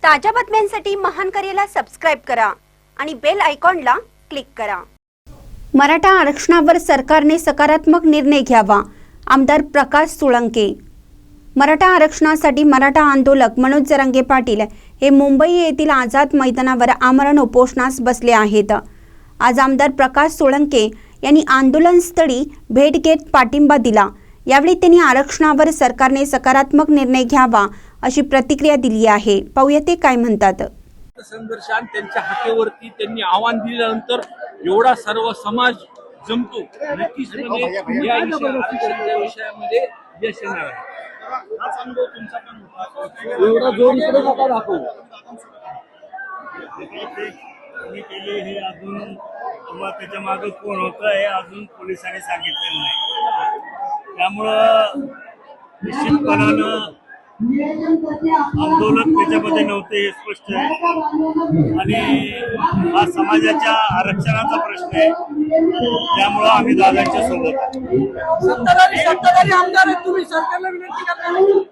ताज्या बातम्यांसाठी महान करेला सबस्क्राइब करा आणि बेल आयकॉनला क्लिक करा। मराठा आरक्षणावर सरकारने सकारात्मक निर्णय घ्यावा, आमदार प्रकाश सोळंके। मराठा आरक्षणासाठी मराठा आंदोलक मनोज जरांगे पाटील हे मुंबई येथील आझाद मैदानावर आमरण उपोषणास बसले आहेत। आज आमदार प्रकाश सोळंके यांनी आंदोलनस्थळी भेट घेत पाठिंबा दिला। यावेळी त्यांनी आरक्षणावर सरकारने सकारात्मक निर्णय घ्यावा अशी प्रतिक्रिया दिली आहे। पाहूया ते काय म्हणतात। संघर्षात त्यांच्या हाकेवरती त्यांनी आव्हान दिल्यानंतर एवढा सर्व समाज जमतो, नक्कीच म्हणजे या विषयामध्ये यश येणार आहे। एवढा जोर इकडे नका दाखवू। कोणी केले हे अजून किंवा त्याच्या मागे कोण होतं हे अजून पोलिसांनी सांगितलेलं नाही। त्यामुळं निश्चितपणानं आंदोलन त्याच्यामध्ये नव्हते हे स्पष्ट आहे आणि हा समाजाच्या आरक्षणाचा प्रश्न आहे। त्यामुळं आम्ही दादांच्या सोबत सत्ताधारी आमदार आहेत, तुम्ही सरकारला विनंती करता